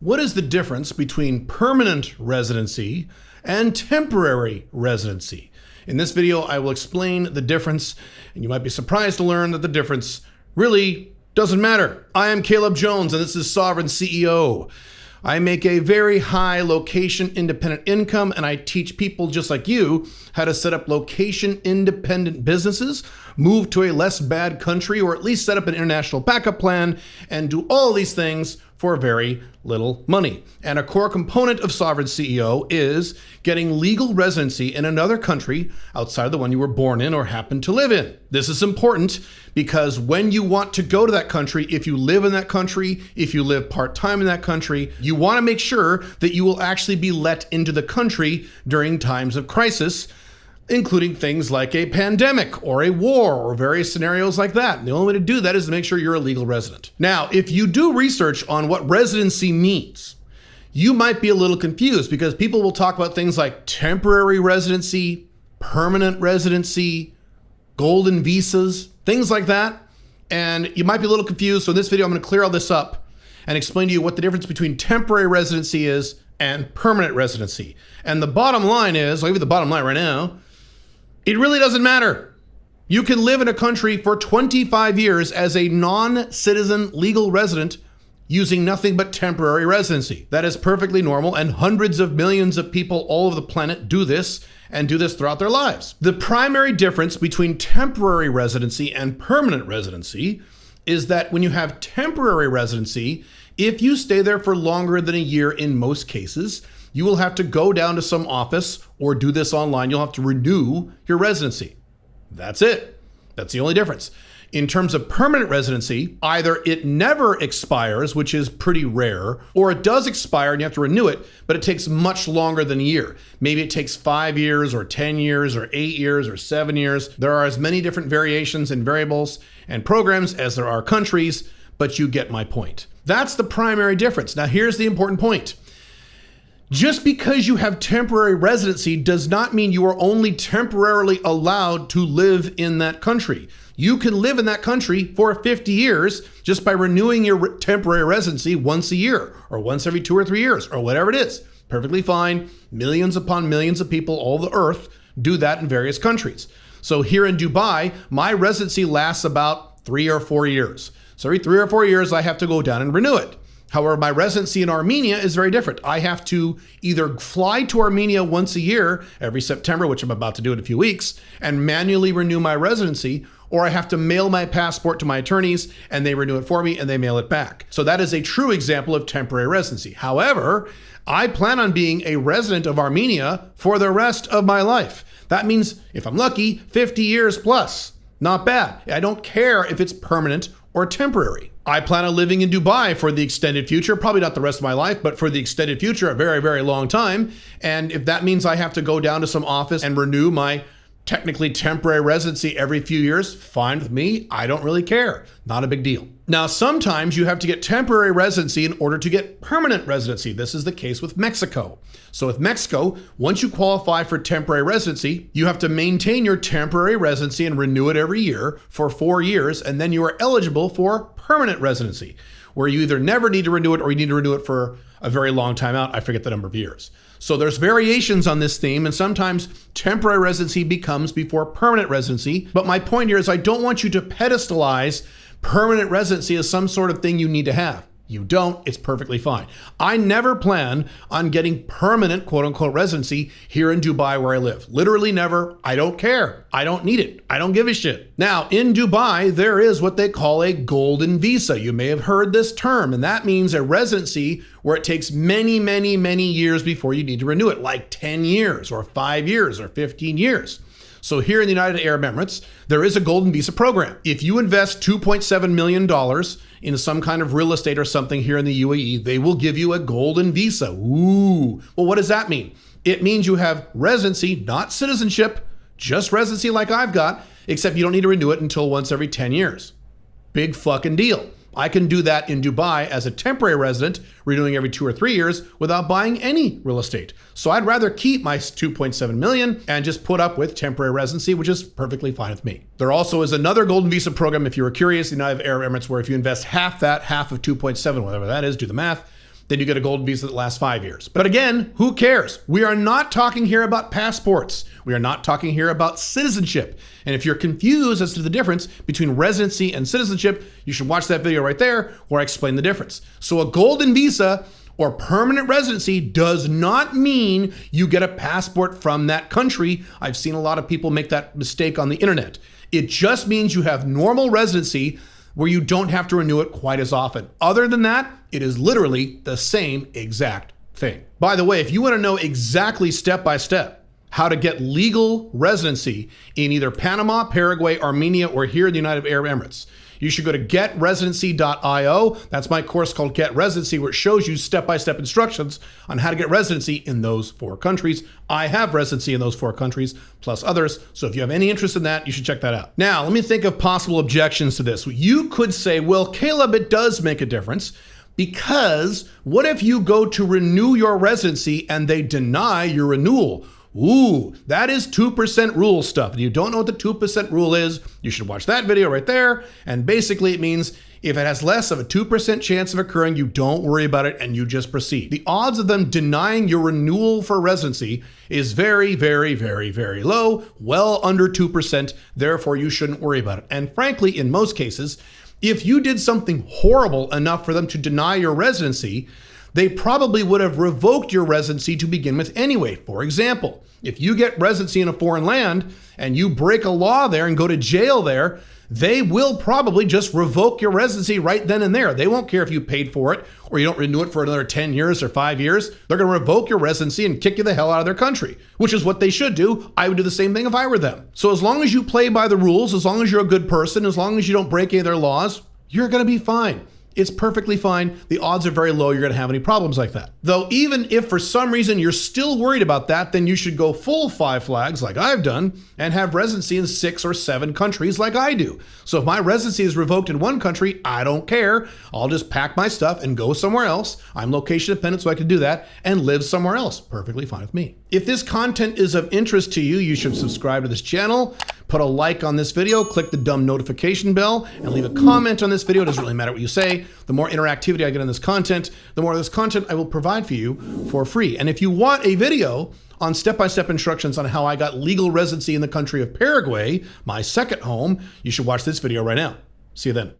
What is the difference between permanent residency and temporary residency? In this video, I will explain the difference, and you might be surprised to learn that the difference really doesn't matter. I am Caleb Jones, and this is Sovereign CEO. I make a very high location-independent income, and I teach people just like you how to set up location-independent businesses, move to a less bad country, or at least set up an international backup plan, and do all these things for very little money. And a core component of Sovereign CEO is getting legal residency in another country outside the one you were born in or happen to live in. This is important because when you want to go to that country, if you live in that country, if you live part-time in that country, you want to make sure that you will actually be let into the country during times of crisis, including things like a pandemic or a war or various scenarios like that. And the only way to do that is to make sure you're a legal resident. Now, if you do research on what residency means, you might be a little confused because people will talk about things like temporary residency, permanent residency, golden visas, things like that. And you might be a little confused. So in this video, I'm going to clear all this up and explain to you what the difference between temporary residency is and permanent residency. And the bottom line is, I'll give you the bottom line right now, it really doesn't matter. You can live in a country for 25 years as a non-citizen legal resident using nothing but temporary residency. That is perfectly normal, and hundreds of millions of people all over the planet do this and do this throughout their lives. The primary difference between temporary residency and permanent residency is that when you have temporary residency, if you stay there for longer than a year in most cases, you will have to go down to some office or do this online. You'll have to renew your residency. That's it. That's the only difference. In terms of permanent residency, either it never expires, which is pretty rare, or it does expire and you have to renew it, but it takes much longer than a year. Maybe it takes 5 years or 10 years or 8 years or 7 years. There are as many different variations and variables and programs as there are countries, but you get my point. That's the primary difference. Now, here's the important point. Just because you have temporary residency does not mean you are only temporarily allowed to live in that country. You can live in that country for 50 years just by renewing your temporary residency once a year or once every 2 or 3 years or whatever it is. Perfectly fine. Millions upon millions of people all over the earth do that in various countries. So here in Dubai, my residency lasts about 3 or 4 years. So every 3 or 4 years, I have to go down and renew it. However, my residency in Armenia is very different. I have to either fly to Armenia once a year, every September, which I'm about to do in a few weeks, and manually renew my residency, or I have to mail my passport to my attorneys and they renew it for me and they mail it back. So that is a true example of temporary residency. However, I plan on being a resident of Armenia for the rest of my life. That means, if I'm lucky, 50 years plus. Not bad. I don't care if it's permanent or temporary. I plan on living in Dubai for the extended future, probably not the rest of my life, but for the extended future, a very, very long time. And if that means I have to go down to some office and renew my technically temporary residency every few years, fine with me. I don't really care. Not a big deal. Now, sometimes you have to get temporary residency in order to get permanent residency. This is the case with Mexico. So with Mexico, once you qualify for temporary residency, you have to maintain your temporary residency and renew it every year for 4 years, and then you are eligible for permanent residency, where you either never need to renew it or you need to renew it for a very long time out. I forget the number of years. So there's variations on this theme, and sometimes temporary residency becomes before permanent residency. But my point here is I don't want you to pedestalize permanent residency as some sort of thing you need to have. You don't, it's perfectly fine. I never plan on getting permanent quote unquote residency here in Dubai where I live. Literally never. I don't care. I don't need it. I don't give a shit. Now, in Dubai, there is what they call a golden visa. You may have heard this term, and that means a residency where it takes many, many, many years before you need to renew it, like 10 years or 5 years or 15 years. So here in the United Arab Emirates, there is a golden visa program. If you invest $2.7 million in some kind of real estate or something here in the UAE, they will give you a golden visa. Ooh. Well, what does that mean? It means you have residency, not citizenship, just residency like I've got, except you don't need to renew it until once every 10 years. Big fucking deal. I can do that in Dubai as a temporary resident, renewing every 2 or 3 years without buying any real estate. So I'd rather keep my 2.7 million and just put up with temporary residency, which is perfectly fine with me. There also is another golden visa program, if you were curious, the United Arab Emirates, where if you invest half that, half of 2.7, whatever that is, do the math, then you get a golden visa that lasts 5 years. But again, who cares? We are not talking here about passports. We are not talking here about citizenship. And if you're confused as to the difference between residency and citizenship, you should watch that video right there where I explain the difference. So a golden visa or permanent residency does not mean you get a passport from that country. I've seen a lot of people make that mistake on the internet. It just means you have normal residency where you don't have to renew it quite as often. Other than that, it is literally the same exact thing. By the way, if you want to know exactly step by step how to get legal residency in either Panama, Paraguay, Armenia, or here in the United Arab Emirates, you should go to getresidency.io. That's my course called Get Residency, where it shows you step-by-step instructions on how to get residency in those 4 countries. I have residency in those 4 countries, plus others. So if you have any interest in that, you should check that out. Now, let me think of possible objections to this. You could say, well, Caleb, it does make a difference, because what if you go to renew your residency and they deny your renewal? Ooh, that is 2% rule stuff. If you don't know what the 2% rule is, you should watch that video right there. And basically it means if it has less of a 2% chance of occurring, you don't worry about it and you just proceed. The odds of them denying your renewal for residency is very, very, very, very low, well under 2%. Therefore, you shouldn't worry about it. And frankly, in most cases, if you did something horrible enough for them to deny your residency, they probably would have revoked your residency to begin with anyway. For example, if you get residency in a foreign land and you break a law there and go to jail there, they will probably just revoke your residency right then and there. They won't care if you paid for it or you don't renew it for another 10 years or 5 years. They're going to revoke your residency and kick you the hell out of their country, which is what they should do. I would do the same thing if I were them. So as long as you play by the rules, as long as you're a good person, as long as you don't break any of their laws, you're going to be fine. It's perfectly fine. The odds are very low you're going to have any problems like that. Though even if for some reason you're still worried about that, then you should go full 5 flags like I've done and have residency in 6 or 7 countries like I do. So if my residency is revoked in one country, I don't care. I'll just pack my stuff and go somewhere else. I'm location dependent, so I can do that and live somewhere else. Perfectly fine with me. If this content is of interest to you, you should subscribe to this channel, put a like on this video, click the dumb notification bell, and leave a comment on this video. It doesn't really matter what you say. The more interactivity I get on this content, the more of this content I will provide for you for free. And if you want a video on step-by-step instructions on how I got legal residency in the country of Paraguay, my second home, you should watch this video right now. See you then.